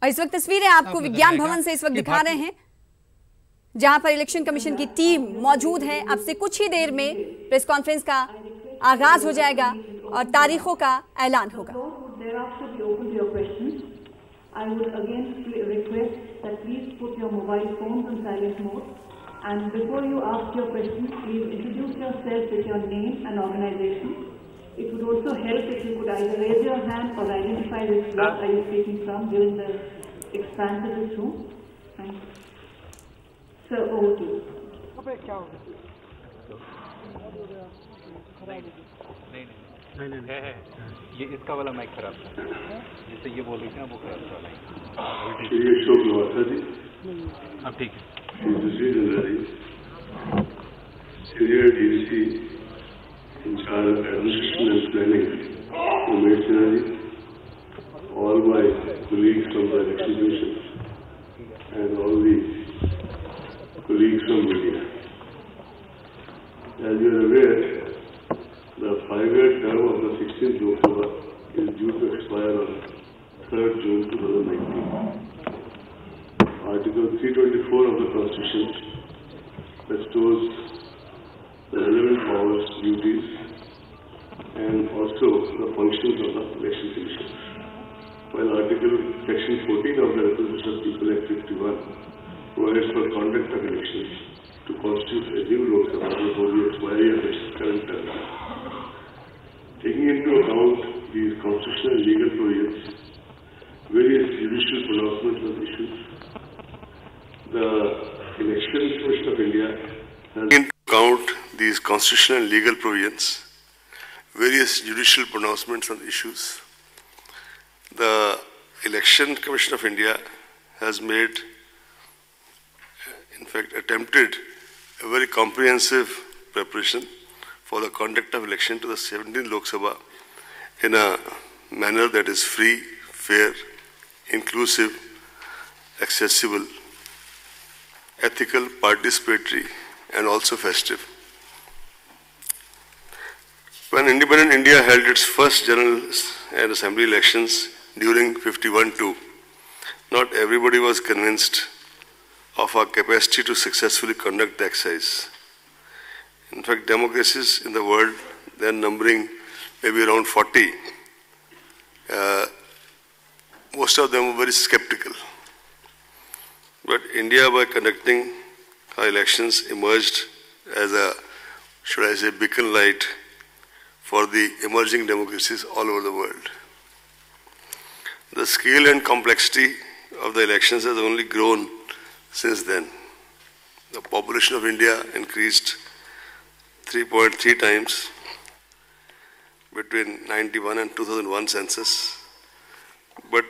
और इस वक्त तस्वीरें आपको विज्ञान भवन से इस वक्त दिखा रहे हैं, जहां पर इलेक्शन कमीशन की टीम मौजूद है। अब से कुछ ही देर में प्रेस कॉन्फ्रेंस का आगाज हो जाएगा और तारीखों का ऐलान होगा। I would again request that please put your mobile phones on silent mode, and before you ask your questions, please introduce yourself with your name and organization. It would also help if you could either raise your hand or identify which block are you speaking from, given the expanse of this room. Thank you. Sir, over to you. नहीं है ये इसका वाला mic खराब था, जिससे ये बोल रही थी ना वो खराब था। अब ठीक है। In charge of administration and planning, Umesh Sinha, all my colleagues from the election commission, and all the colleagues from media. As you are aware, the 5-year term of the 16th Lok Sabha is due to expire on 3rd June 2019. Article 324 of the Constitution bestows the relevant powers, duties, and also the functions of the Election Commission. While Section 14 of the Representation of People Act 51 provides for conduct of elections to constitute a new Lok Sabha before the expiry of its current term. Taking into account these constitutional and legal provisions, various judicial pronouncements on issues, the Election Commission of India has account these constitutional and legal provisions, various judicial pronouncements on issues. The Election Commission of India has made, in fact, attempted a very comprehensive preparation for the conduct of election to the 17th Lok Sabha in a manner that is free, fair, inclusive, accessible, ethical, participatory, and also festive. When independent India held its first general and assembly elections during 51-2, not everybody was convinced of our capacity to successfully conduct the exercise. In fact, democracies in the world, then numbering maybe around 40, most of them were very skeptical. But India, by conducting our elections, emerged as a, should I say, beacon light for the emerging democracies all over the world. The scale and complexity of the elections has only grown since then. The population of India increased 3.3 times between 91 and 2001 census. But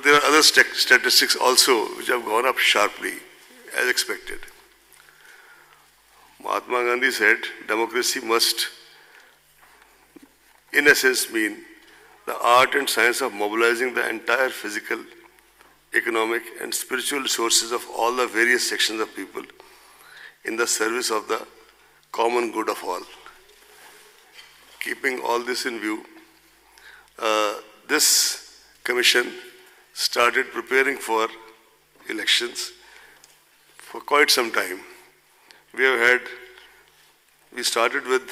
there are other statistics also which have gone up sharply, as expected. Mahatma Gandhi said, democracy must, in essence, mean the art and science of mobilizing the entire physical, economic, and spiritual resources of all the various sections of people in the service of the common good of all. Keeping all this in view, this commission started preparing for elections for quite some time. We started with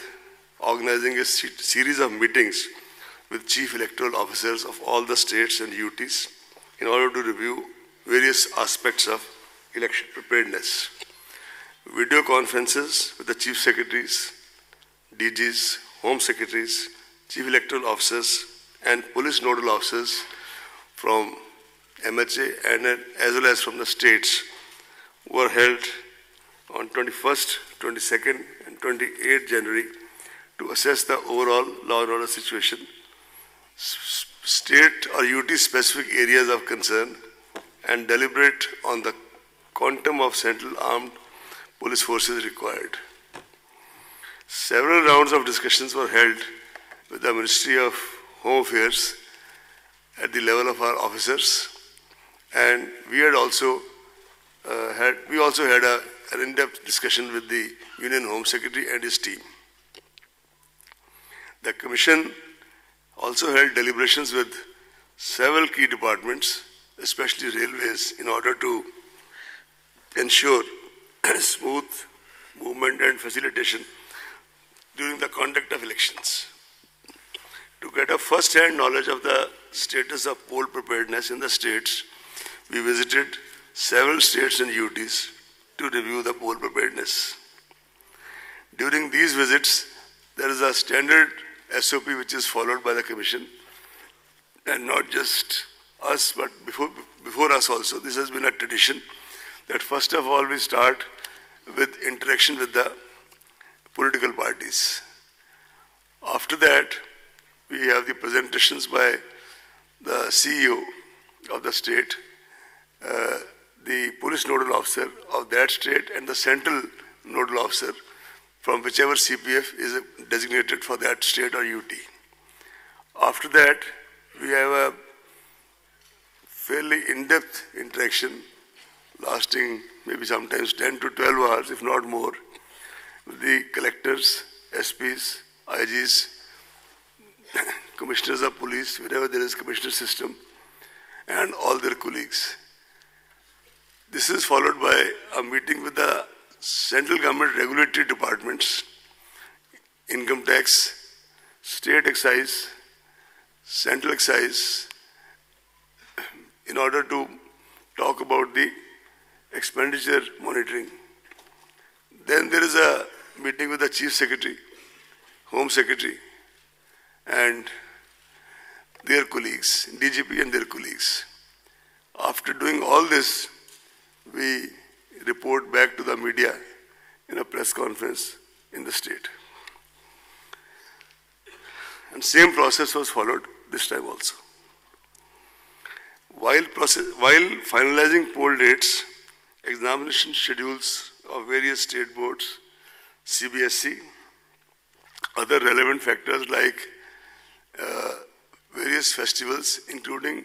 organizing a series of meetings with chief electoral officers of all the states and UTs in order to review various aspects of election preparedness. Video conferences with the chief secretaries, DGs, home secretaries, chief electoral officers, and police nodal officers from MHA and as well as from the states were held on 21st, 22nd, and 28th January to assess the overall law and order situation, state or UT specific areas of concern, and deliberate on the quantum of central armed police forces required. Several rounds of discussions were held with the Ministry of Home Affairs at the level of our officers, and we also had an in-depth discussion with the Union Home Secretary and his team. The Commission also held deliberations with several key departments, especially railways, in order to ensure smooth movement and facilitation during the conduct of elections. To get a first-hand knowledge of the status of poll preparedness in the states, we visited several states and UTs to review the poll preparedness. During these visits, there is a standard SOP which is followed by the Commission, and not just us, but before us also. This has been a tradition that first of all we start with interaction with the political parties. After that, we have the presentations by the CEO of the state, the police nodal officer of that state, and the central nodal officer from whichever CPF is designated for that state or UT. After that, we have a fairly in-depth interaction lasting maybe sometimes 10 to 12 hours, if not more, with the collectors, SPs, IGs, commissioners of police, wherever there is commissioner system, and all their colleagues. This is followed by a meeting with the central government regulatory departments, income tax, state excise, central excise, in order to talk about the expenditure monitoring. Then there is a meeting with the Chief Secretary, Home Secretary, and their colleagues, DGP and their colleagues. After doing all this, we report back to the media in a press conference in the state. And same process was followed this time also. While finalizing poll dates, examination schedules of various state boards, CBSE, other relevant factors like various festivals, including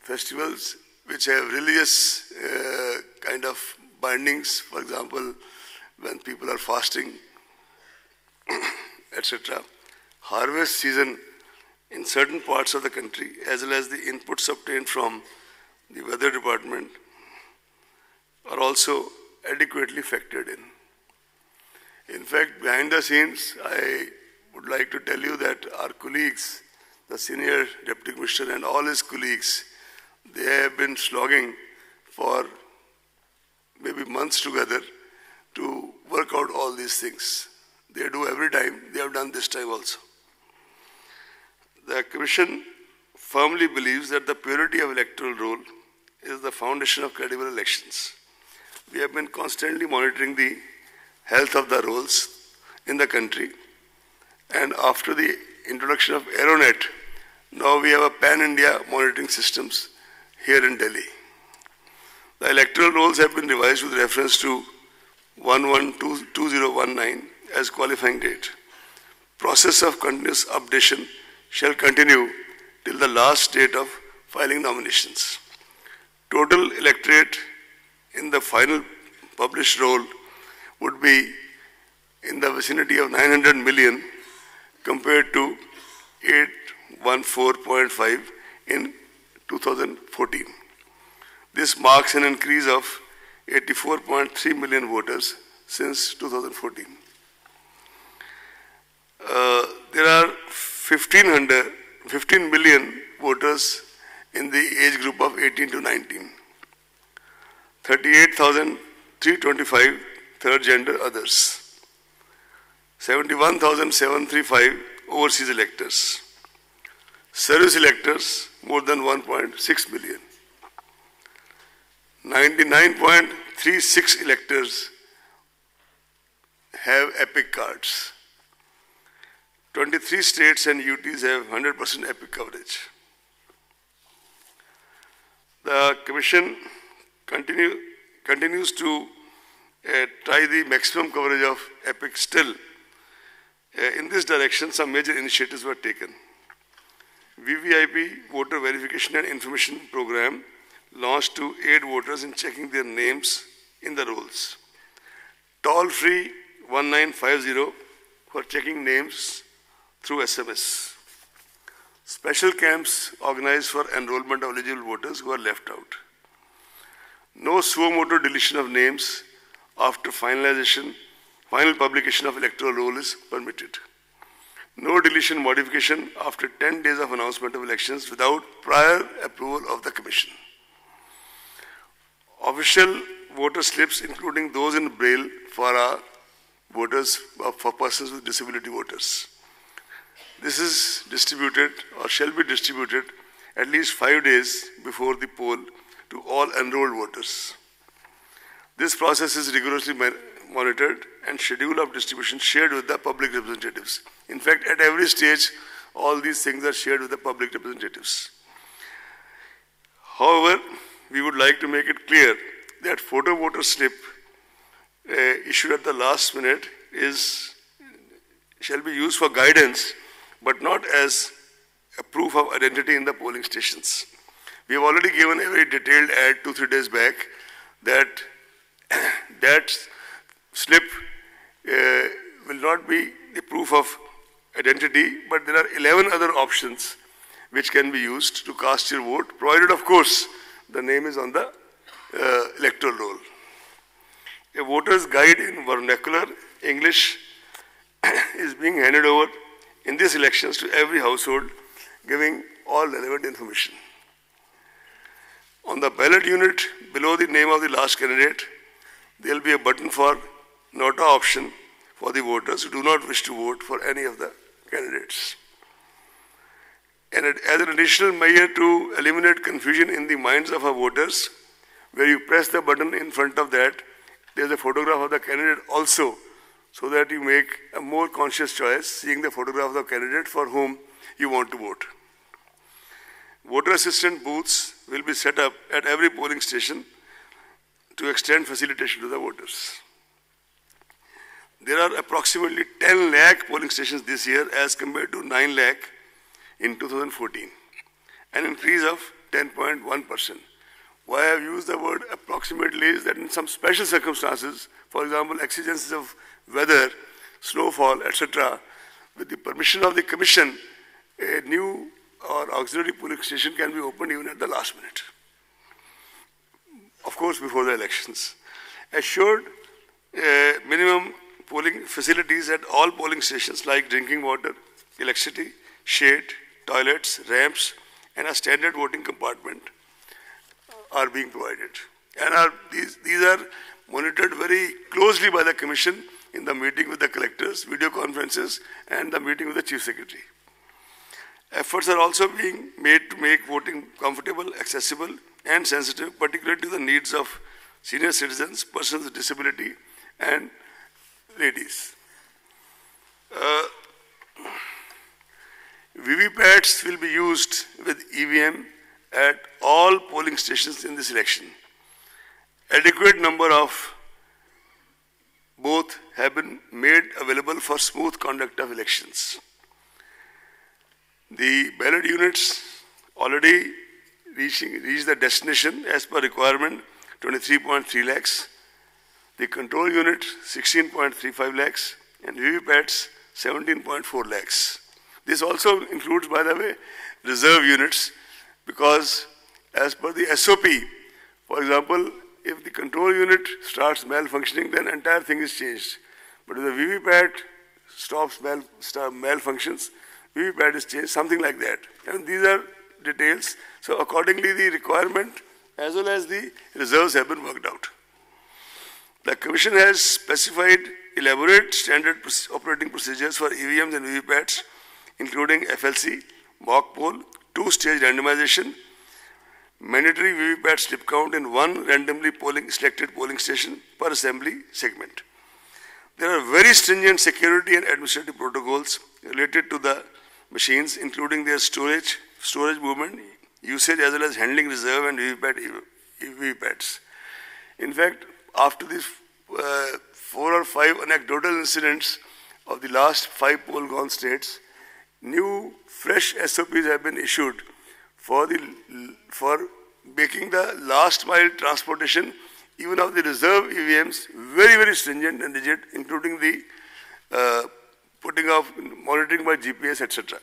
festivals which have religious kind of bindings, for example, when people are fasting, etc. Harvest season in certain parts of the country, as well as the inputs obtained from the weather department, are also adequately factored in. In fact, behind the scenes, I would like to tell you that our colleagues, the senior deputy commissioner and all his colleagues, they have been slogging for maybe months together to work out all these things. They do every time. They have done this time also. The Commission firmly believes that the purity of electoral roll is the foundation of credible elections. We have been constantly monitoring the health of the rolls in the country, and after the introduction of Aeronet, now we have a pan-India monitoring systems here in Delhi. The electoral rolls have been revised with reference to 11-2019 as qualifying date. Process of continuous updation shall continue till the last date of filing nominations. Total electorate in the final published roll would be in the vicinity of 900 million compared to 814.5 in 2014. This marks an increase of 84.3 million voters since 2014. There are 15 million voters in the age group of 18 to 19. 38,325 third gender others. 71,735 overseas electors. Service electors more than 1.6 million. 99.36 electors have EPIC cards. 23 states and UTs have 100% EPIC coverage. The Commission continues to try the maximum coverage of EPIC still. In this direction, some major initiatives were taken. VVIP, Voter Verification and Information Program, launched to aid voters in checking their names in the rolls. Toll-free 1950 for checking names through SMS. Special camps organized for enrollment of eligible voters who are left out. No suo motu deletion of names after final publication of electoral roll is permitted. No deletion modification after 10 days of announcement of elections without prior approval of the Commission. Official voter slips, including those in Braille for our voters, for persons with disability voters. This is distributed or shall be distributed at least 5 days before the poll to all enrolled voters. This process is rigorously monitored and schedule of distribution shared with the public representatives. In fact, at every stage, all these things are shared with the public representatives. However, we would like to make it clear that photo voter slip issued at the last minute shall be used for guidance, but not as a proof of identity in the polling stations. We have already given a very detailed ad 2-3 days back that that slip will not be the proof of identity, but there are 11 other options which can be used to cast your vote, provided, of course, the name is on the electoral roll. A voter's guide in vernacular English is being handed over in these elections to every household, giving all relevant information. On the ballot unit below the name of the last candidate, there will be a button for nota option for the voters who do not wish to vote for any of the candidates. And as an additional measure to eliminate confusion in the minds of our voters, where you press the button in front of that, there is a photograph of the candidate also, so that you make a more conscious choice, seeing the photograph of the candidate for whom you want to vote. Voter assistant booths will be set up at every polling station to extend facilitation to the voters. There are approximately 10 lakh polling stations this year as compared to 9 lakh in 2014, an increase of 10.1%. Why I have used the word approximately is that in some special circumstances, for example, exigencies of weather, snowfall, etc., with the permission of the Commission, a new or auxiliary polling station can be opened even at the last minute. Of course, before the elections. Assured minimum polling facilities at all polling stations like drinking water, electricity, shade, toilets, ramps, and a standard voting compartment are being provided. And these are monitored very closely by the Commission in the meeting with the collectors, video conferences, and the meeting with the Chief Secretary. Efforts are also being made to make voting comfortable, accessible, and sensitive, particularly to the needs of senior citizens, persons with disability, and ladies. VVPATs will be used with EVM at all polling stations in this election. Adequate number of both have been made available for smooth conduct of elections. The ballot units already reached the destination as per requirement, 23.3 lakhs. The control unit, 16.35 lakhs, and VVPATs, 17.4 lakhs. This also includes, by the way, reserve units, because as per the SOP, for example, if the control unit starts malfunctioning, then entire thing is changed. But if the VVPAT stops malfunctions, VVPAT is changed, something like that. And these are details. So accordingly, the requirement as well as the reserves have been worked out. The Commission has specified elaborate standard operating procedures for EVMs and VVPATs, including FLC, mock poll, 2-stage randomization, mandatory VVPAT slip count in one randomly selected polling station per assembly segment. There are very stringent security and administrative protocols related to the machines, including their storage movement, usage, as well as handling reserve and VVPATs. In fact, after these 4 or 5 anecdotal incidents of the last 5 poll-gone states, new, fresh SOPs have been issued for making the last mile transportation, even of the reserve EVMs, very, very stringent and rigid, including the putting of monitoring by GPS, etc.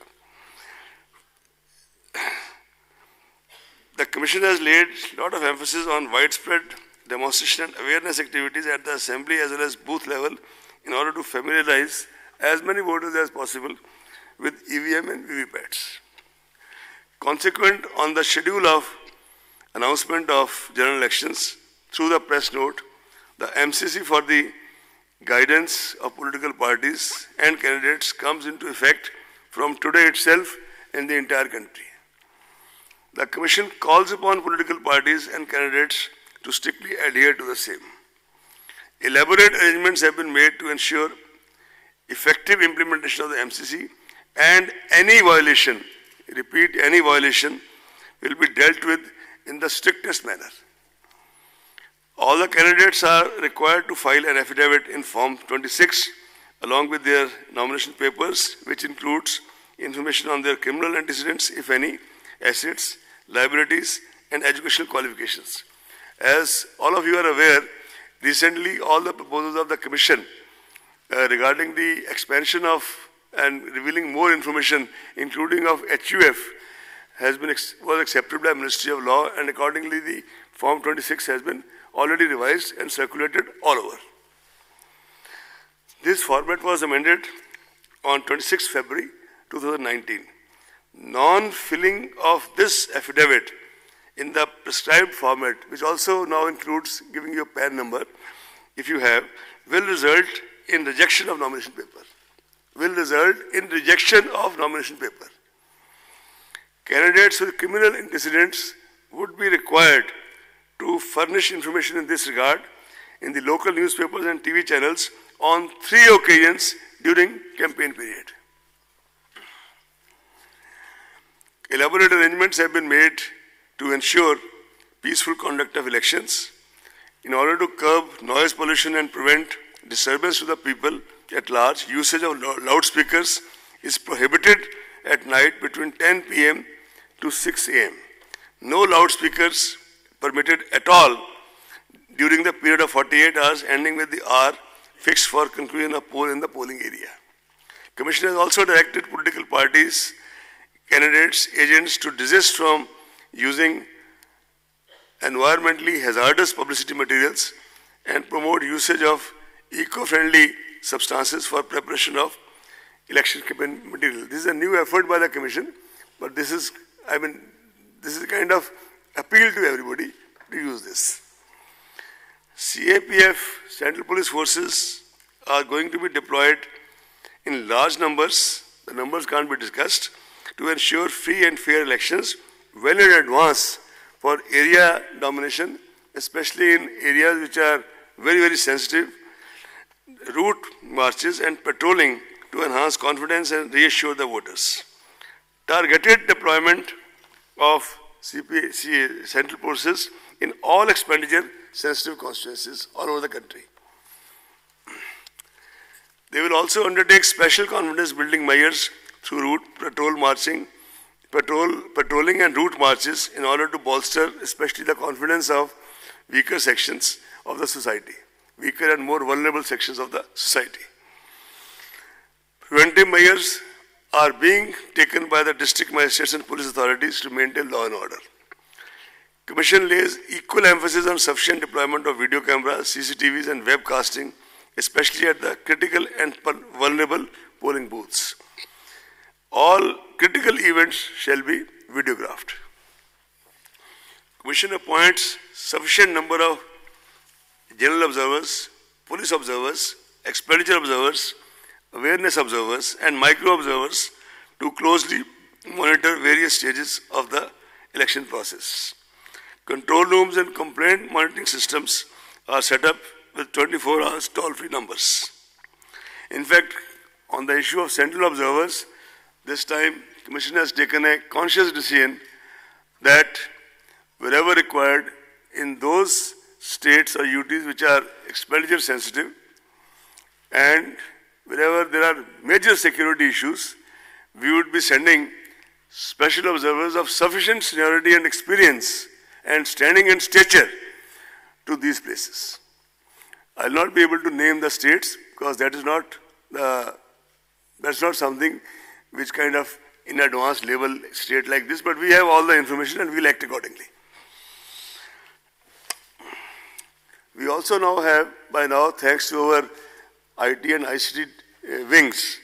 The Commission has laid a lot of emphasis on widespread demonstration and awareness activities at the Assembly as well as booth level in order to familiarize as many voters as possible with EVM and VVPATs. Consequent on the schedule of announcement of general elections through the press note, the MCC for the guidance of political parties and candidates comes into effect from today itself in the entire country. The Commission calls upon political parties and candidates to strictly adhere to the same. Elaborate arrangements have been made to ensure effective implementation of the MCC, and any violation, repeat, any violation will be dealt with in the strictest manner. All the candidates are required to file an affidavit in Form 26 along with their nomination papers, which includes information on their criminal antecedents, if any, assets, liabilities, and educational qualifications. As all of you are aware, recently all the proposals of the Commission regarding the expansion of and revealing more information, including of HUF, was accepted by Ministry of Law, and accordingly the Form 26 has been already revised and circulated all over. This format was amended on 26 February 2019. Non-filling of this affidavit in the prescribed format, which also now includes giving you a PAN number, if you have, will result in rejection of nomination paper. Candidates with criminal antecedents would be required to furnish information in this regard in the local newspapers and TV channels on 3 occasions during campaign period. Elaborate arrangements have been made to ensure peaceful conduct of elections. In order to curb noise pollution and prevent disturbance to the people at large, usage of loudspeakers is prohibited at night between 10 p.m. to 6 a.m. No loudspeakers permitted at all during the period of 48 hours ending with the hour fixed for conclusion of poll in the polling area. Commission has also directed political parties, candidates, agents to desist from using environmentally hazardous publicity materials and promote usage of eco-friendly substances for preparation of election campaign material. This is a new effort by the Commission, but this is kind of appeal to everybody to use this. CAPF, Central Police Forces, are going to be deployed in large numbers, the numbers can't be discussed, to ensure free and fair elections well in advance for area domination, especially in areas which are very, very sensitive, route marches and patrolling to enhance confidence and reassure the voters. Targeted deployment of Central Forces in all expenditure-sensitive constituencies all over the country. They will also undertake special confidence-building measures through route patrolling and route marches in order to bolster especially the confidence of weaker sections of the society, weaker and more vulnerable sections of the society. Preventive measures are being taken by the district magistrates and police authorities to maintain law and order. Commission lays equal emphasis on sufficient deployment of video cameras, CCTVs and webcasting, especially at the critical and vulnerable polling booths. All critical events shall be videographed. Commission appoints sufficient number of general observers, police observers, expenditure observers, awareness observers and micro observers to closely monitor various stages of the election process. Control rooms and complaint monitoring systems are set up with 24 hours toll-free numbers. In fact, on the issue of central observers, this time Commission has taken a conscious decision that wherever required in those states or UTs which are expenditure sensitive and wherever there are major security issues, we would be sending special observers of sufficient seniority and experience and standing and stature to these places. I will not be able to name the states because that is not something which kind of in advance label state like this, but we have all the information and we'll act accordingly. We also now have, by now, thanks to our IT and ICT wings,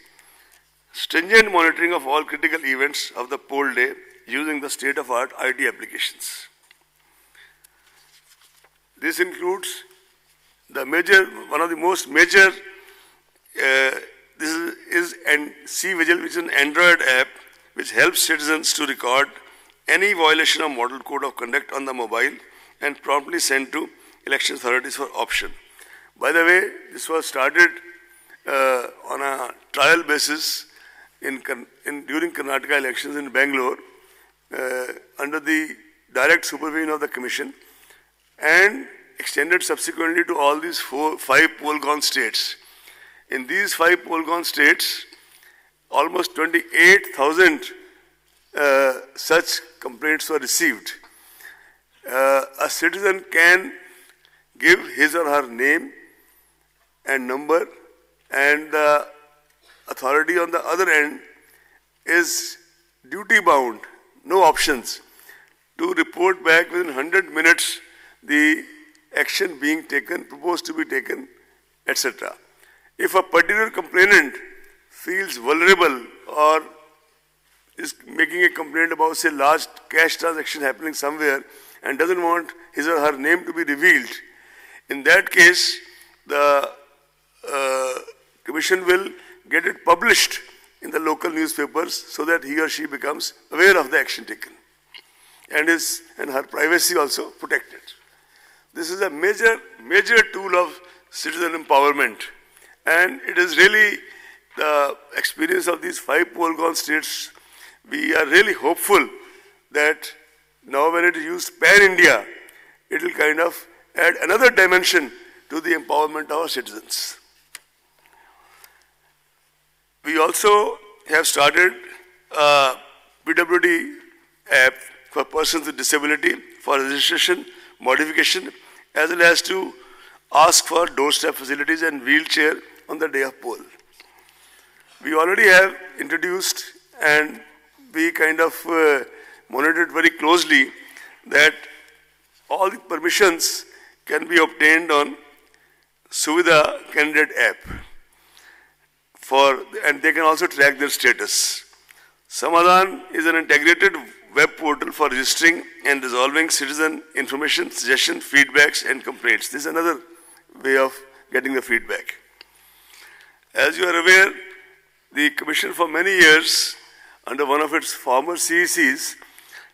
stringent monitoring of all critical events of the poll day using the state-of-art IT applications. This includes one of the most major, this is C-Vigil, which is an Android app which helps citizens to record any violation of Model Code of Conduct on the mobile and promptly send to election authorities for option. By the way, this was started on a trial basis during Karnataka elections in Bangalore under the direct supervision of the Commission and extended subsequently to all these 5 poll-gone states. In these 5 poll-gone states, almost 28,000 such complaints were received. A citizen can give his or her name and number, and the authority on the other end is duty-bound, no options, to report back within 100 minutes the action being taken, proposed to be taken, etc. If a particular complainant feels vulnerable or is making a complaint about, say, large cash transaction happening somewhere and doesn't want his or her name to be revealed, in that case, the Commission will get it published in the local newspapers so that he or she becomes aware of the action taken and her privacy also protected. This is a major tool of citizen empowerment, and it is really the experience of these 5 poll-gone states. We are really hopeful that now when it is used pan-India, it will kind of add another dimension to the empowerment of our citizens. We also have started a PWD app for persons with disability for registration, modification, as well as to ask for doorstep facilities and wheelchair on the day of poll. We already have introduced, and we kind of monitored very closely, that all the permissions can be obtained on Suvidha candidate app, and they can also track their status. Samadhan is an integrated web portal for registering and resolving citizen information, suggestions, feedbacks and complaints. This is another way of getting the feedback. As you are aware, the Commission for many years, under one of its former CECs,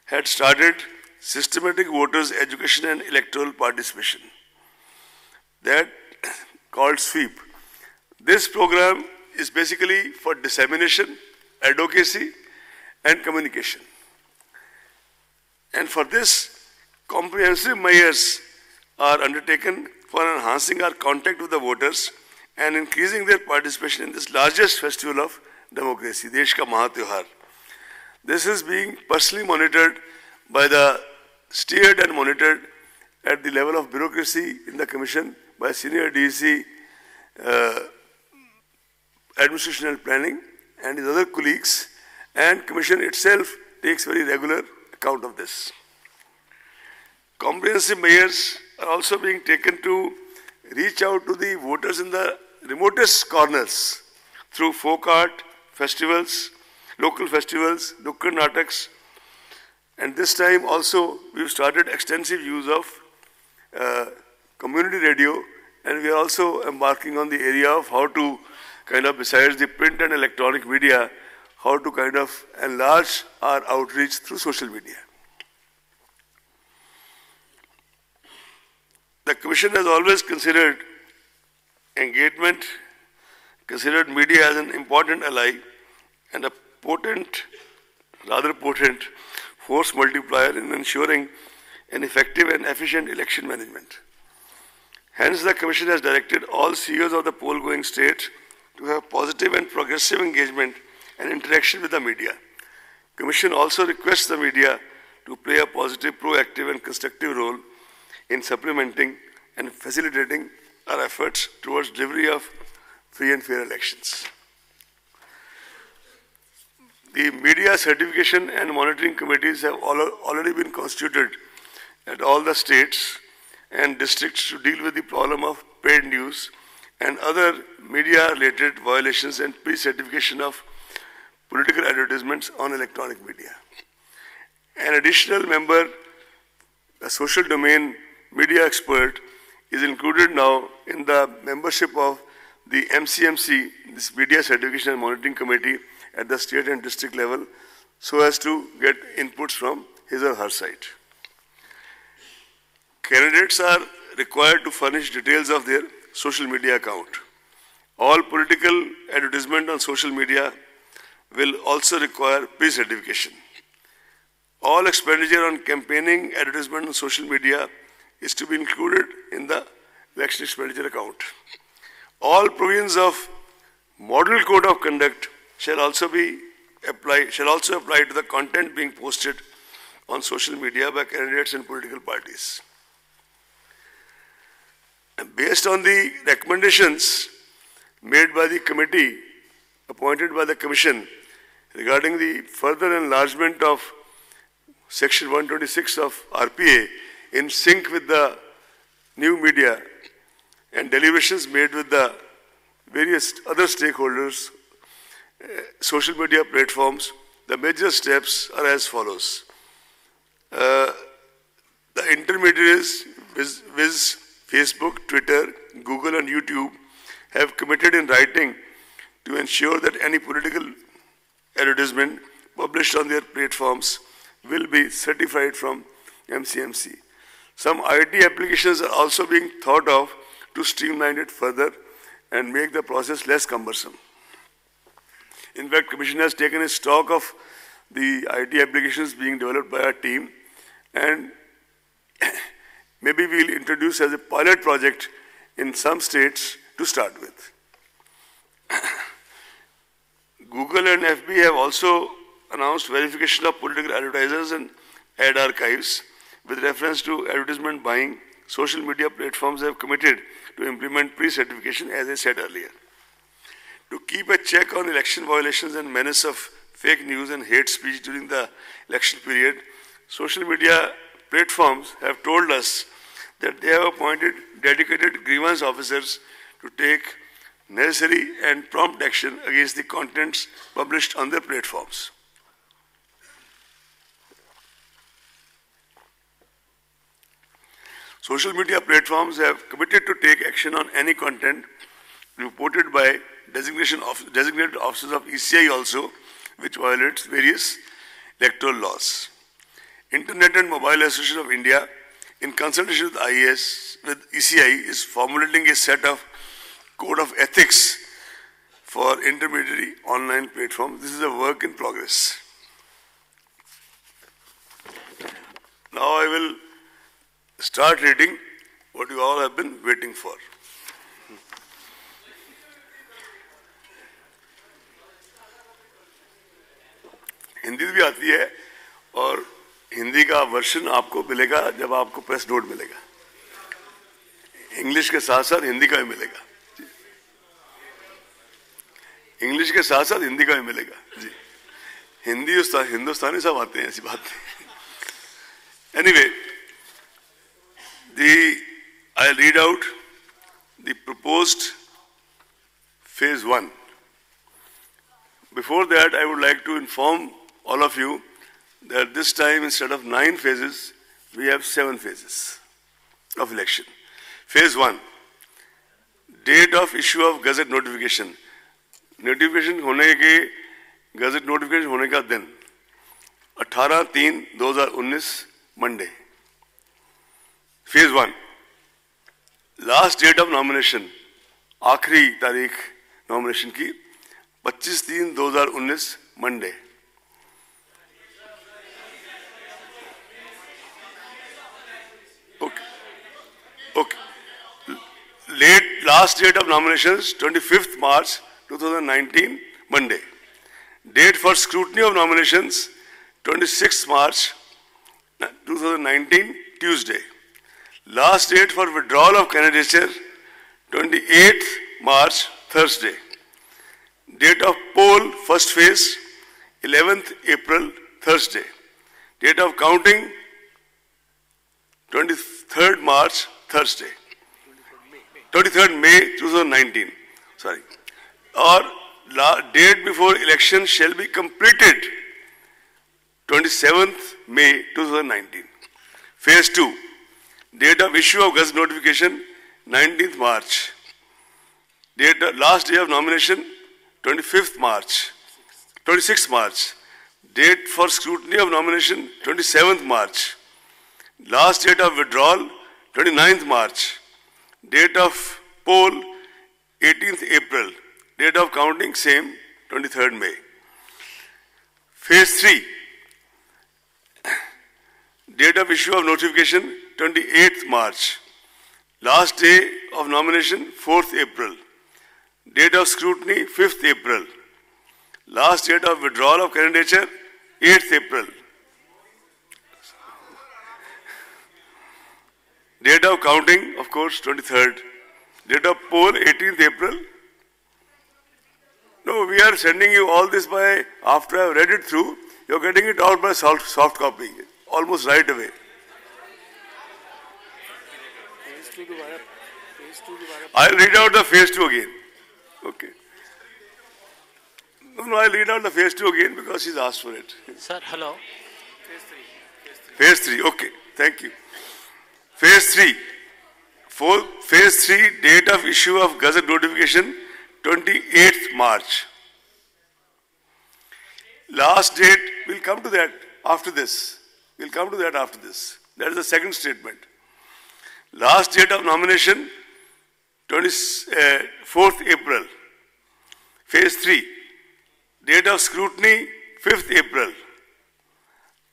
had started systematic voters education and electoral participation, that called SWEEP. This program is basically for dissemination, advocacy and communication. And for this, comprehensive measures are undertaken for enhancing our contact with the voters and increasing their participation in this largest festival of democracy, Desh Ka Mahatyohar. This is being personally monitored steered and monitored at the level of bureaucracy in the Commission by senior DEC, Administration and Planning and his other colleagues, and Commission itself takes very regular account of this. Comprehensive measures are also being taken to reach out to the voters in the remotest corners through folk art, festivals, local festivals, Nukkad Nataks, and this time also we've started extensive use of community radio, and we are also embarking on the area of how to kind of, besides the print and electronic media, how to kind of enlarge our outreach through social media. The Commission has always considered engagement, considered media as an important ally and a rather potent force multiplier in ensuring an effective and efficient election management. Hence, the Commission has directed all CEOs of the poll-going states to have positive and progressive engagement and interaction with the media. Commission also requests the media to play a positive, proactive and constructive role in supplementing and facilitating our efforts towards delivery of free and fair elections. The media certification and monitoring committees have already been constituted at all the states and districts to deal with the problem of paid news and other media-related violations and pre-certification of political advertisements on electronic media. An additional member, a social domain media expert, is included now in the membership of the MCMC, this Media Certification and Monitoring Committee at the state and district level, so as to get inputs from his or her side. Candidates are required to furnish details of their social media account. All political advertisement on social media will also require pre-certification. All expenditure on campaigning advertisement on social media is to be included in the election expenditure account. All provisions of Model Code of Conduct shall also apply to the content being posted on social media by candidates and political parties. Based on the recommendations made by the committee appointed by the Commission regarding the further enlargement of Section 126 of RPA in sync with the new media and deliberations made with the various other stakeholders, social media platforms, the major steps are as follows. The intermediaries, viz. Facebook, Twitter, Google and YouTube, have committed in writing to ensure that any political advertisement published on their platforms will be certified from MCMC. Some IT applications are also being thought of to streamline it further and make the process less cumbersome. In fact, Commission has taken a stock of the IT applications being developed by our team, and maybe we'll introduce as a pilot project in some states to start with. Google and FB have also announced verification of political advertisers and ad archives with reference to advertisement buying. Social media platforms have committed to implement pre-certification, as I said earlier. To keep a check on election violations and menace of fake news and hate speech during the election period, social media platforms have told us that they have appointed dedicated grievance officers to take necessary and prompt action against the contents published on their platforms. Social media platforms have committed to take action on any content reported by designated officers of ECI also, which violates various electoral laws. Internet and Mobile Association of India, in consultation with ECI, is formulating a set of code of ethics for intermediary online platforms. This is a work in progress. Now I will start reading what you all have been waiting for. Hindi भी आती है और हिंदी का version आपको मिलेगा जब आपको press note मिलेगा. इंग्लिश के साथ साथ हिंदी का भी मिलेगा. इंग्लिश के साथ साथ हिंदी का भी मिलेगा जी. हिंदी हिंदुस्तानी सब आते हैं, ऐसी बात नहीं. Anyway, I'll read out the proposed phase 1. Before that, I would like to inform all of you that this time, instead of 9 phases, we have 7 phases of election. Phase 1, date of issue of gazette notification. Notification होने के gazette notification होने का दिन 18/3/2019 Monday. Phase 1, last date of nomination, आखिरी तारीख nomination की 25/3/2019 Monday. Okay. Last date of nominations, 25th March 2019, Monday. Date for scrutiny of nominations, 26th March 2019, Tuesday. Last date for withdrawal of candidature, 28th March, Thursday. Date of poll, first phase, 11th April, Thursday. Date of counting, 23rd March, Thursday. 23rd May 2019. Sorry. Or date before election shall be completed, 27th May 2019. Phase 2. Date of issue of Gazette notification, 19th March. Last day of nomination, 26th March. Date for scrutiny of nomination, 27th March. Last date of withdrawal, 29th March. Date of poll, 18th April. Date of counting, same, 23rd May. Phase 3. Date of issue of notification, 28th March. Last day of nomination, 4th April. Date of scrutiny, 5th April. Last date of withdrawal of candidature, 8th April. Date of counting, of course, 23rd. Date of poll, 18th April. No, we are sending you all this by, after I have read it through, you are getting it out by soft copy, almost right away. I'll read out the phase 2 again. Okay. No, I'll read out the phase 2 again because she's asked for it. Sir, hello. Phase 3, okay. Thank you. Phase 3. Phase 3, date of issue of Gazette notification, 28th March. Last date, we'll come to that after this. We'll come to that after this. That is the second statement. Last date of nomination, 4th April. Phase 3. Date of scrutiny, 5th April.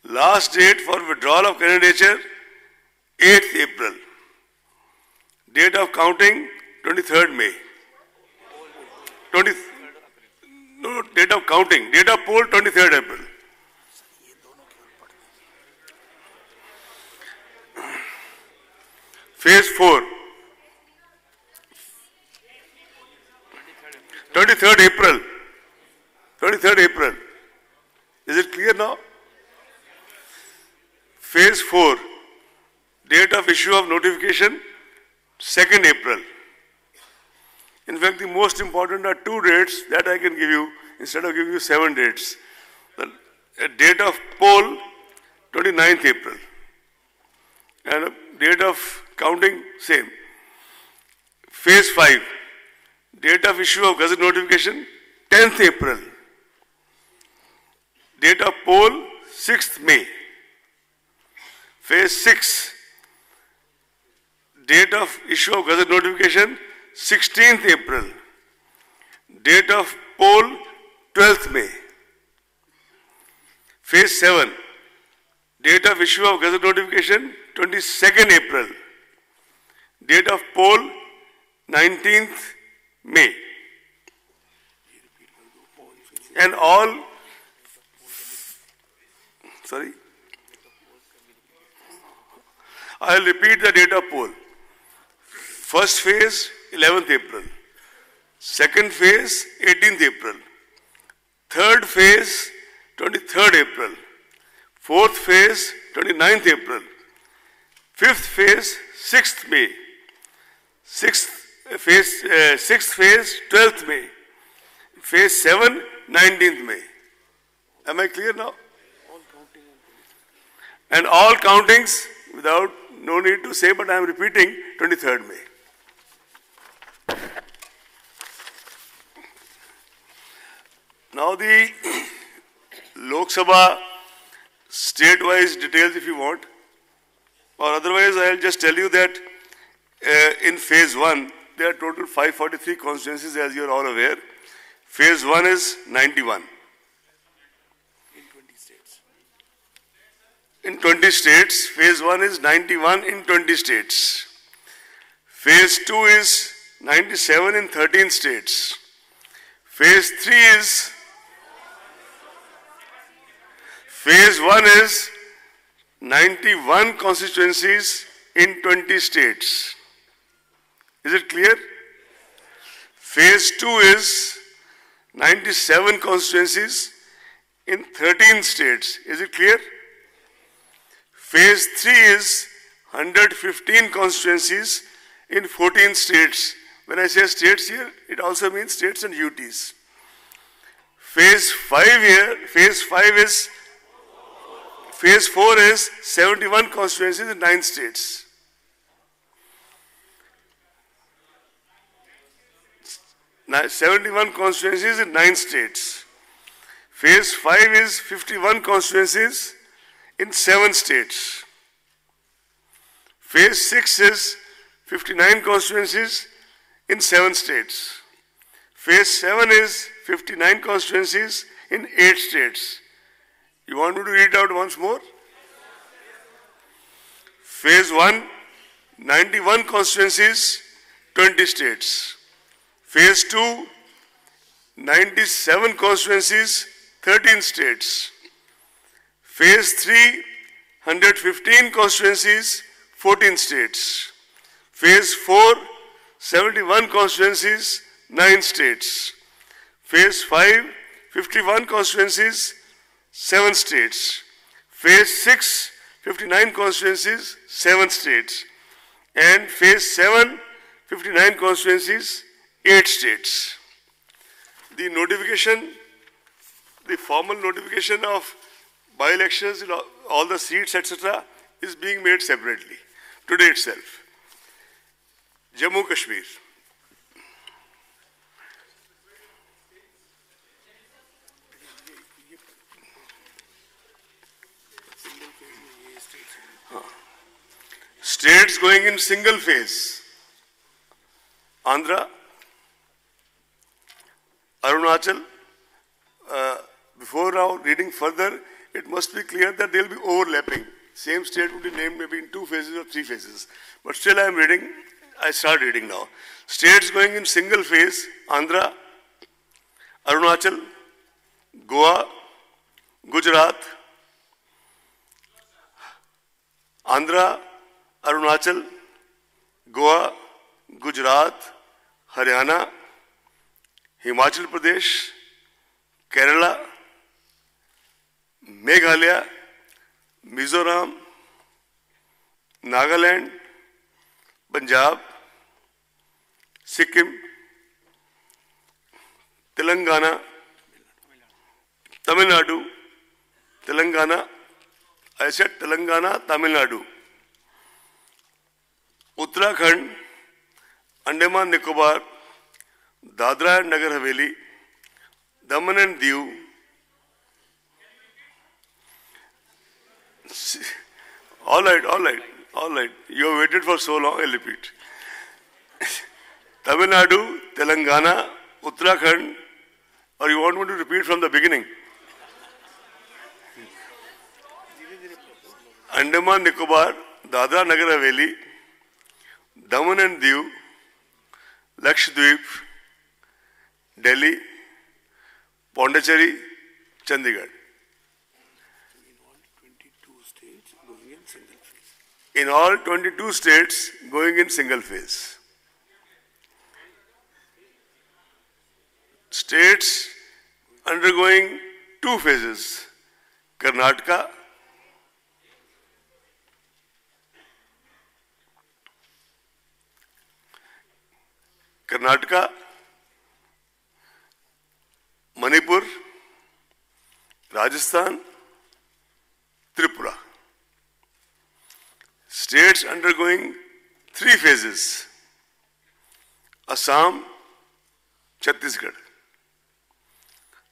Last date for withdrawal of candidature, 8th April. Date of counting, 23rd May. Date of counting. Date of poll, 23rd April. Phase 4. 23rd April. 23rd April. Is it clear now? Phase 4. Date of issue of notification, 2nd April. In fact, the most important are 2 dates that I can give you instead of giving you 7 dates. The date of poll, 29th April. And date of counting, same. Phase 5. Date of issue of Gazette notification, 10th April. Date of poll, 6th May. Phase 6. Date of issue of Gazette notification, 16th April. Date of poll, 12th May. Phase 7. Date of issue of Gazette notification, 22nd April. Date of poll, 19th May. And all, sorry, I will repeat the date of poll. First phase, 11th April. Second phase, 18th April. Third phase, 23rd April. Fourth phase, 29th April. Fifth phase, 6th May. Sixth phase, 12th May. Phase 7, 19th May. Am I clear now? And all countings, without, no need to say, but I am repeating, 23rd May. Now the Lok Sabha state-wise details if you want, or otherwise I will just tell you that in phase 1, there are total 543 constituencies, as you are all aware. Phase 1 is 91. In 20 states. Phase 1 is 91 in 20 states. Phase 2 is 97 in 13 states. Phase 3 is, phase 1 is 91 constituencies in 20 states. Is it clear? Phase 2 is 97 constituencies in 13 states. Is it clear? Phase 3 is 115 constituencies in 14 states. When I say states here, it also means states and UTs. Phase 4 is 71 constituencies in 9 states. Now, 71 constituencies in 9 states. Phase 5 is 51 constituencies in 7 states. Phase 6 is 59 constituencies in 7 states. Phase 7 is 59 constituencies in 8 states. You want me to read it out once more? Phase 1, 91 constituencies, 20 states. Phase 2, 97 constituencies, 13 states. Phase 3, 115 constituencies, 14 states. Phase 4, 71 constituencies, 9 states. Phase 5, 51 constituencies, 7 states. Phase 6, 59 constituencies, 7 states. And Phase 7, 59 constituencies, 8 states. The notification, the formal notification of by-elections, all the seats, etc., is being made separately today itself. Jammu Kashmir. States going in single phase. Andhra, Arunachal. Before now reading further, it must be clear that they will be overlapping. Same state would be named maybe in 2 phases or 3 phases. But still I am reading, I start reading now. States going in single phase, Andhra, Arunachal, Goa, Gujarat, Andhra, Arunachal, Goa, Gujarat, Haryana, Himachal Pradesh, Kerala, Meghalaya, Mizoram, Nagaland, Punjab, Sikkim, Telangana, Tamil Nadu, Telangana, I said Telangana, Tamil Nadu, Uttarakhand, Andaman Nicobar, Dadra and Nagar Haveli, Daman and Diu, all right. You have waited for so long, I'll repeat. Tamil Nadu, Telangana, Uttarakhand, or you want me to repeat from the beginning? Andaman Nicobar, Dadra Nagar Haveli, Daman and Diu, Lakshadweep, Delhi, Pondicherry, Chandigarh. In all 22 states going in single phase. States undergoing 2 phases. Karnataka, Manipur, Rajasthan, Tripura. States undergoing 3 phases. Assam, Chhattisgarh.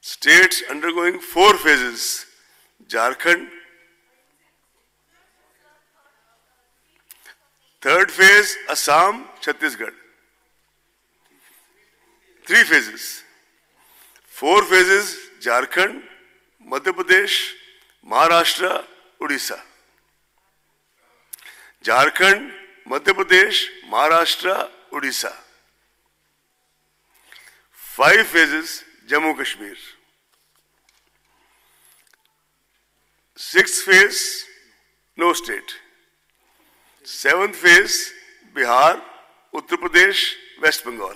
States undergoing 4 phases. Jharkhand. 3rd phase, Assam, Chhattisgarh. 3 phases. 4 phases, Jharkhand, Madhya Pradesh, Maharashtra, Odisha. Jharkhand, Madhya Pradesh, Maharashtra, Odisha. 5 phases, Jammu Kashmir. 6th phase, no state. 7th phase, Bihar, Uttar Pradesh, West Bengal.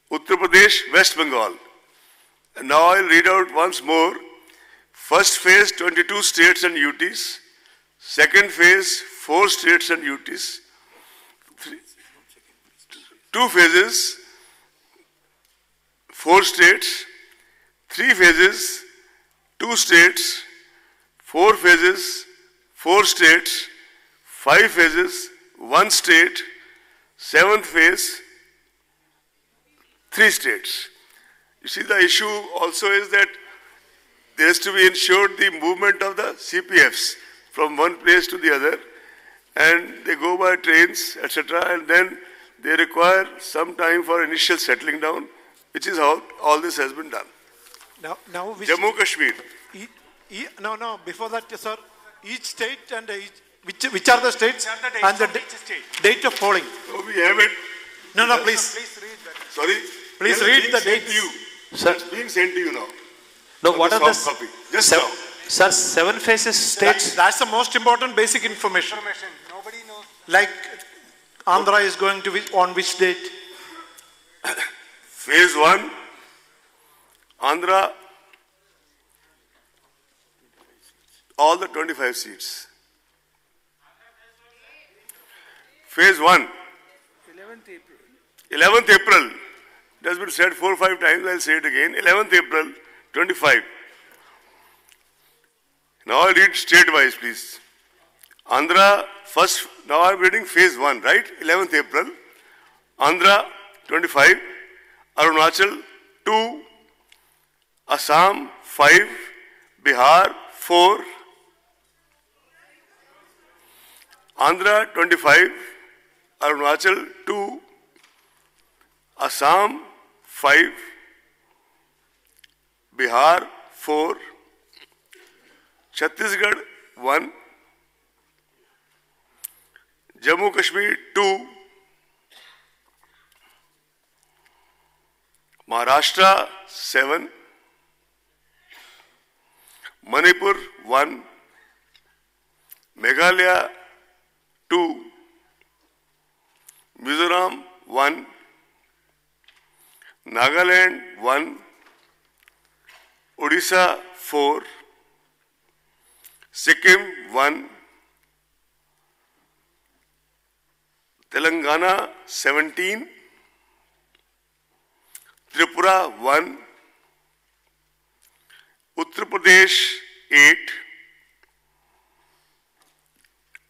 Uttar Pradesh, West Bengal. Now I'll read out once more. First phase, 22 states and UTs. Second phase, 4 states and UTs. 2 phases, 4 states. 3 phases, 2 states. 4 phases, 4 states. 5 phases, 1 state. 7th phase, 3 states. You see, the issue also is that there has to be ensured the movement of the CPFs from one place to the other, and they go by trains, etc., and then they require some time for initial settling down, which is how all this has been done. Now which Jammu Kashmir. No, before that, sir, each state and which are the states and the date of polling. So we have it. No, please. Please read that. Sorry? Please read the dates. To you. Sir. It's being sent to you now. No, what are the Soft copy. Just now. sir, 7 phases states? That's the most important basic information. Nobody knows. Like Andhra is going to on which date? Phase 1, Andhra, all the 25 seats. Phase 1, 11th April. It has been said 4 or 5 times, I'll say it again. 11th April, 25. Now I'll read state-wise, please. Andhra, first, now I'm reading phase 1, right? 11th April. Andhra, 25. Arunachal, 2. Assam, 5. Bihar, 4. Andhra, 25. Arunachal, 2. Assam, 5. Bihar, 4. Chhattisgarh, 1. Jammu Kashmir, 2. Maharashtra, 7. Manipur, 1. Meghalaya, 2. Mizoram, 1. Nagaland, 1. Odisha, 4. Sikkim, 1. Telangana, 17. Tripura, 1. Uttar Pradesh, 8.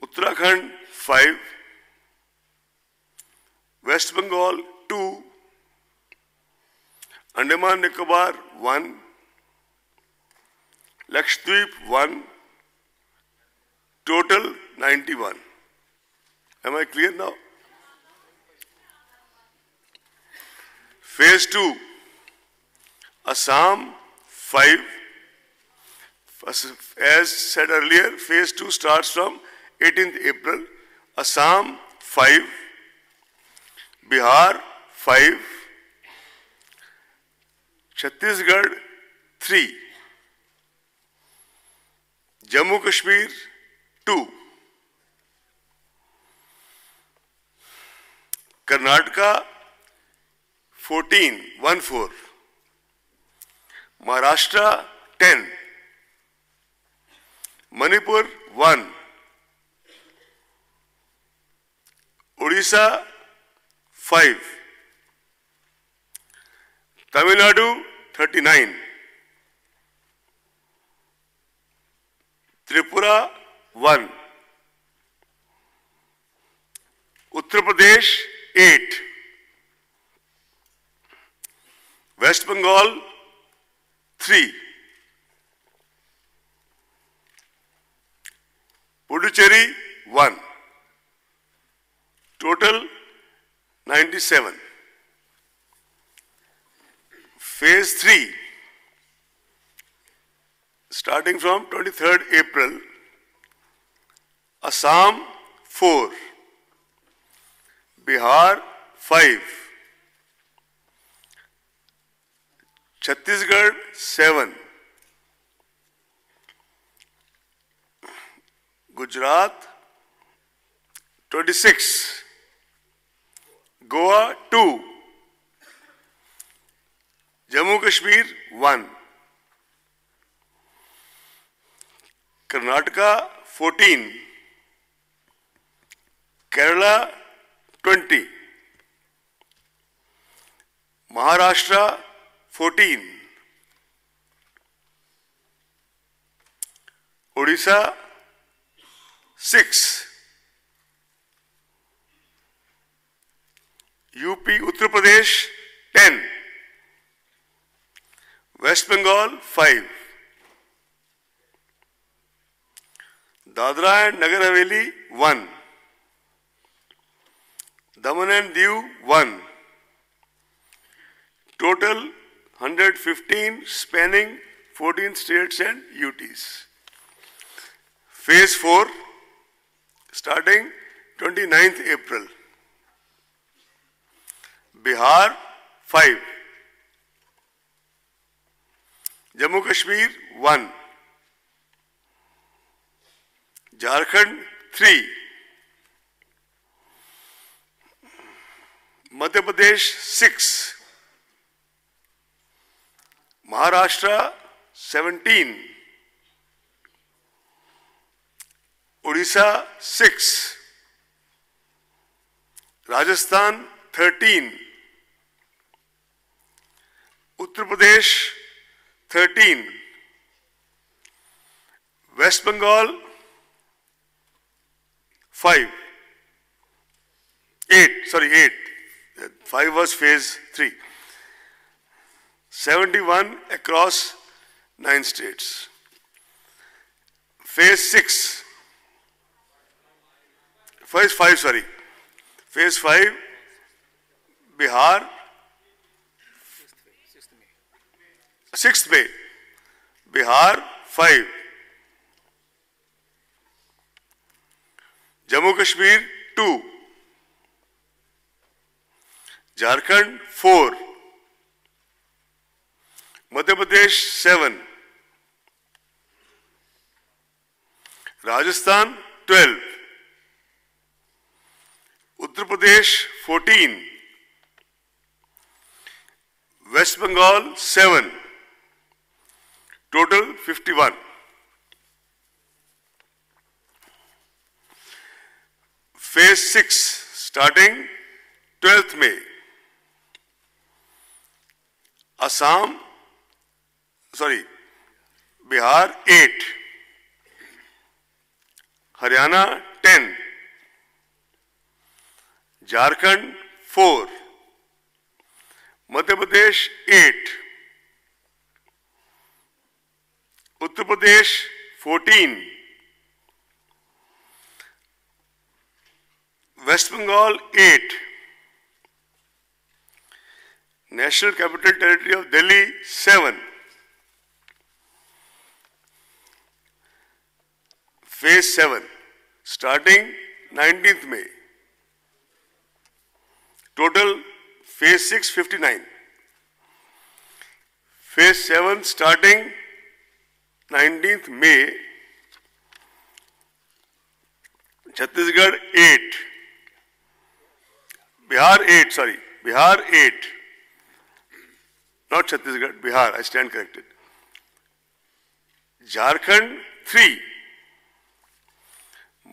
Uttarakhand, 5. West Bengal, 2. Andaman Nicobar, 1. Lakshadweep, 1. Total, 91. Am I clear now? Phase 2, Assam, 5. As said earlier, phase 2 starts from 18th April. Assam, 5. Bihar, 5. Chhattisgarh, 3. Jammu Kashmir, 2. Karnataka, 14, 1-4. Maharashtra, 10. Manipur, 1. Odisha, 5. Tamil Nadu, 39. Tripura, 1. Uttar Pradesh, 8. West Bengal, 3. Puducherry, 1. Total, 97. Phase 3, starting from 23rd April, Assam, 4. Bihar, 5. Chhattisgarh, 7. Gujarat, 26. Goa, 2. Jammu Kashmir 1, Karnataka 14, Kerala 20, Maharashtra 14, Odisha 6, UP Uttar Pradesh 10, West Bengal 5, Dadra and Nagar Haveli 1, Daman and Diu 1, total 115 spanning 14 states and UTs. Phase 4 starting 29th April. Bihar 5, Jammu Kashmir 1, Jharkhand 3, Madhya Pradesh 6, Maharashtra 17, Odisha 6, Rajasthan 13, Uttar Pradesh 13, West Bengal 8. 5 was phase 3. 71 across 9 states. Phase 6. Phase 5, Phase 5, Bihar, 6th May, Bihar 5, Jammu Kashmir 2, Jharkhand 4, Madhya Pradesh 7, Rajasthan 12, Uttar Pradesh 14, West Bengal 7, total 51. Phase 6 starting 12th May. Bihar 8, Haryana 10, Jharkhand 4, Madhya Pradesh 8, Uttar Pradesh 14, West Bengal 8, National Capital Territory of Delhi 7, Phase 7 starting 19th May. Total Phase 6 59. Phase 7 starting 19th May. Chhattisgarh 8. Bihar 8. Not Chhattisgarh, Bihar, I stand corrected. Jharkhand 3.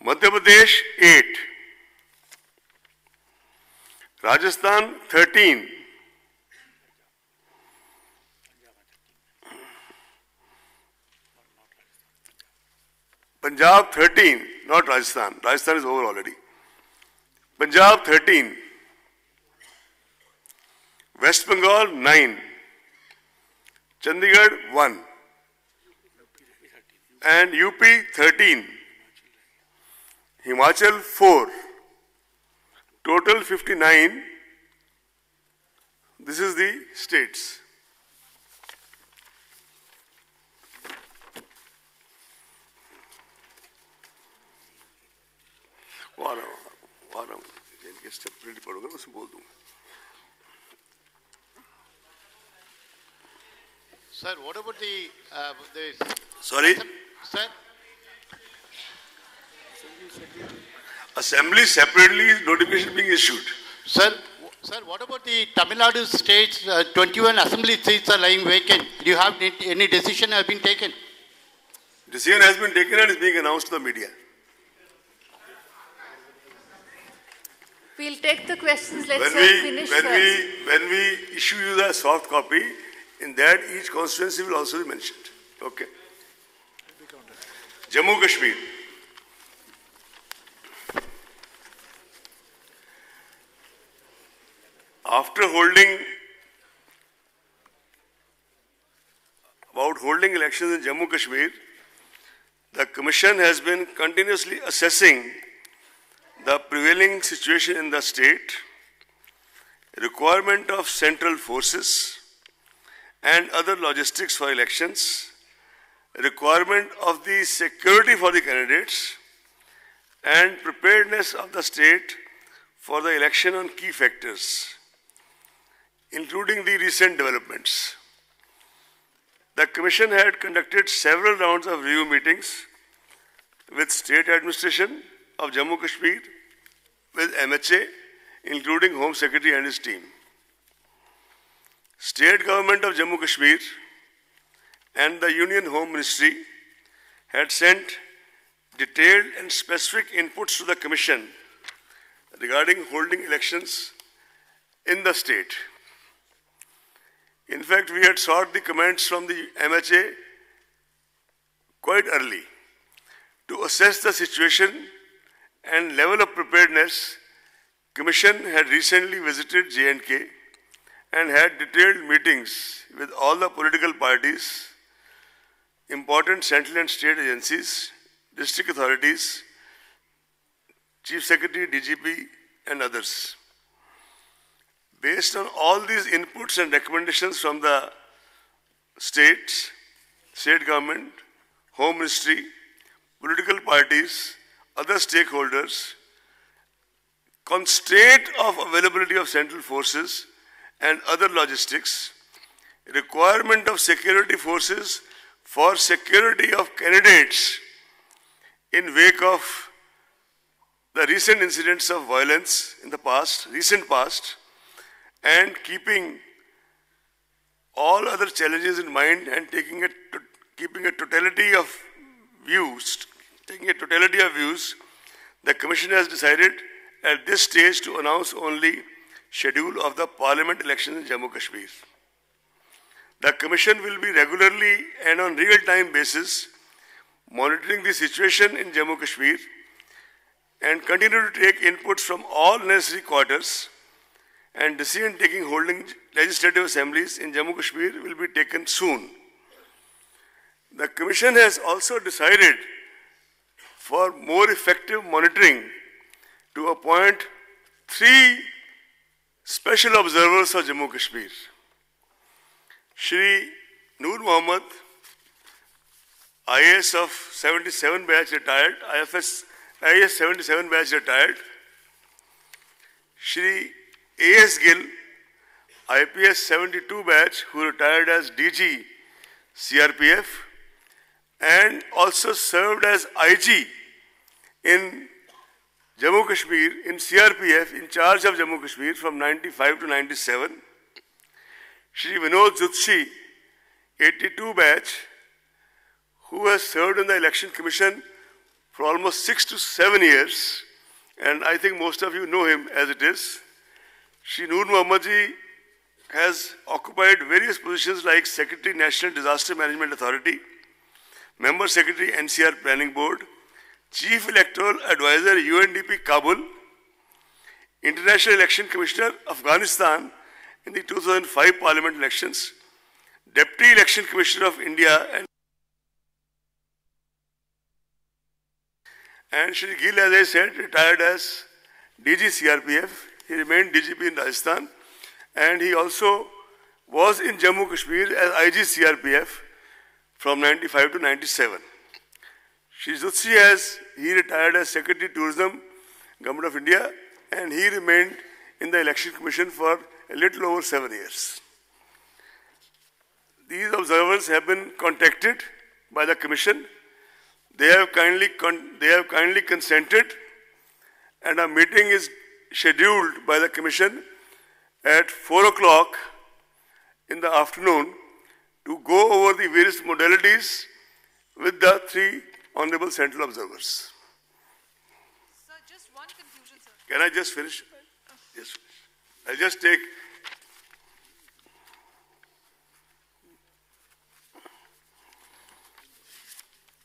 Madhya Pradesh 8. Rajasthan 13. Punjab 13, not Rajasthan. Rajasthan is over already. Punjab 13. West Bengal 9. Chandigarh 1. And UP 13. Himachal 4. Total 59. This is the states. Warm इनके separate पढ़ोगे उसमें बोल दूंगा. Sir, what about the Sorry? Sir? Assembly separately notification being issued. Sir, Sir, what about the Tamil Nadu states, 21 assembly seats are lying vacant. Do you have any decision has been taken? Decision has been taken and is being announced to the media. We'll take the questions. Let's finish first. When we issue you the soft copy, in that each constituency will also be mentioned. Okay. Jammu Kashmir. After holding elections in Jammu Kashmir, the Commission has been continuously assessing the prevailing situation in the state, requirement of central forces and other logistics for elections, requirement of the security for the candidates, and preparedness of the state for the election on key factors, including the recent developments. The Commission had conducted several rounds of review meetings with state administration of Jammu Kashmir, with MHA, including Home Secretary and his team. State government of Jammu Kashmir and the Union Home Ministry had sent detailed and specific inputs to the Commission regarding holding elections in the state. In fact, we had sought the comments from the MHA quite early to assess the situation and level of preparedness. Commission had recently visited J&K and had detailed meetings with all the political parties, important central and state agencies, district authorities, Chief Secretary, DGP, and others. Based on all these inputs and recommendations from the states, state government, Home Ministry, political parties, other stakeholders, constraint of availability of central forces and other logistics, requirement of security forces for security of candidates in wake of the recent incidents of violence in the past, recent past, and keeping all other challenges in mind and keeping a totality of views, the Commission has decided at this stage to announce only schedule of the Parliament elections in Jammu Kashmir. The Commission will be regularly and on real-time basis monitoring the situation in Jammu Kashmir and continue to take inputs from all necessary quarters, and decision-taking holding legislative assemblies in Jammu Kashmir will be taken soon. The Commission has also decided for more effective monitoring to appoint 3 special observers of Jammu Kashmir. Shri Noor Mohammed, IAS of 77 batch retired, IAS 77 batch retired. Shri A.S. Gill, IPS 72 batch, who retired as DG CRPF and also served as IG in Jammu Kashmir, in CRPF, in charge of Jammu Kashmir from 95 to 97. Shri Vinod Jutshi, 82 batch, who has served in the Election Commission for almost 6 to 7 years, and I think most of you know him as it is. Shri Noor Mohammed ji has occupied various positions like Secretary, National Disaster Management Authority, Member Secretary, NCR Planning Board, Chief Electoral Advisor, UNDP Kabul, International Election Commissioner, Afghanistan in the 2005 Parliament elections, Deputy Election Commissioner of India, and Shri Gill, as I said, retired as DG CRPF. He remained DGP in Rajasthan, and he also was in Jammu Kashmir as IG CRPF from 95 to 97. Shri Jutsi he retired as Secretary Tourism, Government of India, and he remained in the Election Commission for a little over 7 years. These observers have been contacted by the Commission. They have kindly consented, and a meeting is scheduled by the Commission at 4 o'clock in the afternoon to go over the various modalities with the 3 honorable central observers. Sir, just one conclusion, sir. Can I just finish? Yes. I'll just take.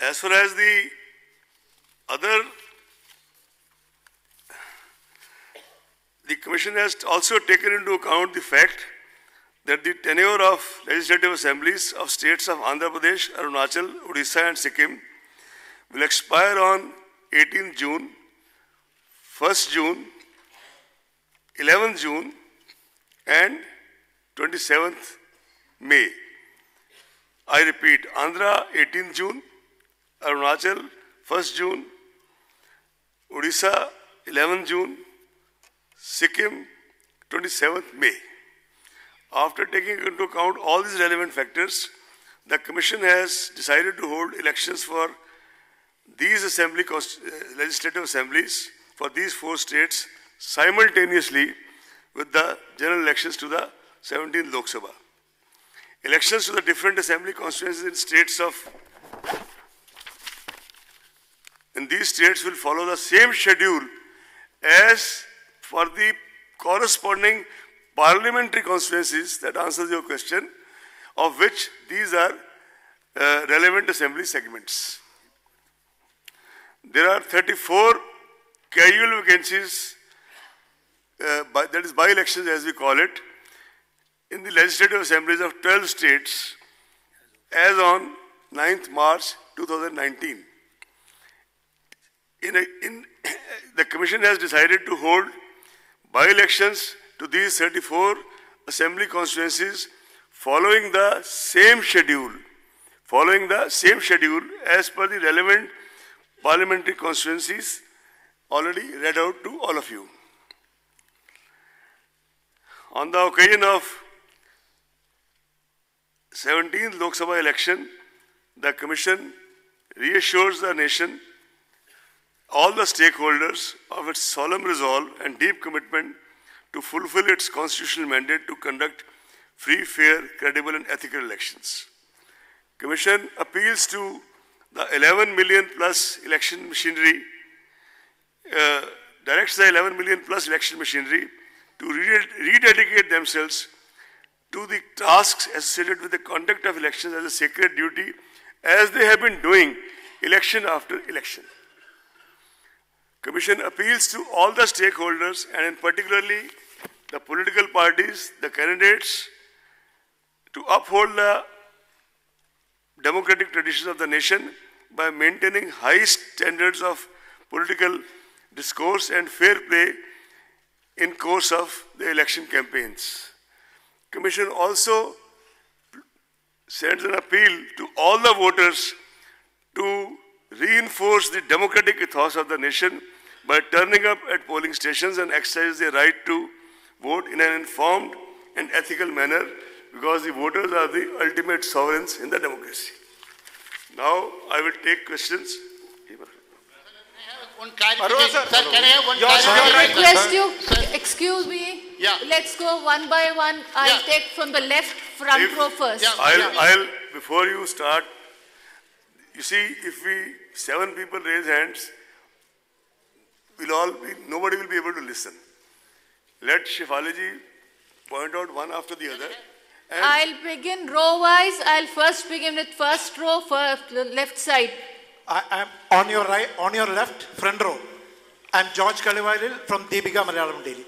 As far as the other, the Commission has also taken into account the fact that the tenure of legislative assemblies of states of Andhra Pradesh, Arunachal, Odisha and Sikkim will expire on 18th June, 1st June, 11th June and 27th May. I repeat, Andhra 18th June, Arunachal 1st June, Odisha 11th June, Sikkim 27th May. After taking into account all these relevant factors, the Commission has decided to hold elections for these legislative assemblies for these 4 states simultaneously with the general elections to the 17th Lok Sabha. Elections to the different assembly constituencies in these states will follow the same schedule as for the corresponding parliamentary constituencies, that answers your question, of which these are relevant assembly segments. There are 34 casual vacancies, that is by-elections as we call it, in the legislative assemblies of 12 states as on 9th March 2019. The Commission has decided to hold by-elections to these 34 assembly constituencies following the same schedule as per the relevant parliamentary constituencies already read out to all of you. On the occasion of 17th Lok Sabha election, the Commission reassures the nation, all the stakeholders, of its solemn resolve and deep commitment to fulfill its constitutional mandate to conduct free, fair, credible and ethical elections. Commission appeals to the 11 million plus election machinery, directs the 11 million plus election machinery to rededicate themselves to the tasks associated with the conduct of elections as a sacred duty, as they have been doing election after election. Commission appeals to all the stakeholders and in particularly the political parties, the candidates, to uphold the democratic traditions of the nation by maintaining high standards of political discourse and fair play in course of the election campaigns. Commission also sends an appeal to all the voters to reinforce the democratic ethos of the nation by turning up at polling stations and exercise their right to vote in an informed and ethical manner, because the voters are the ultimate sovereigns in the democracy. Now I will take questions. One clarification. Sir, can I have one I clarification? request you, excuse me. Yeah. Let's go one by one. I'll take from the left front row first. I'll, before you start, you see, if 7 people raise hands, nobody will be able to listen. Let Shefali ji point out one after the other. I'll begin row-wise. I'll first begin with first row, left side. I am on your right, on your left, front row. I am George Kalivailil from Deepika Malayalam Daily.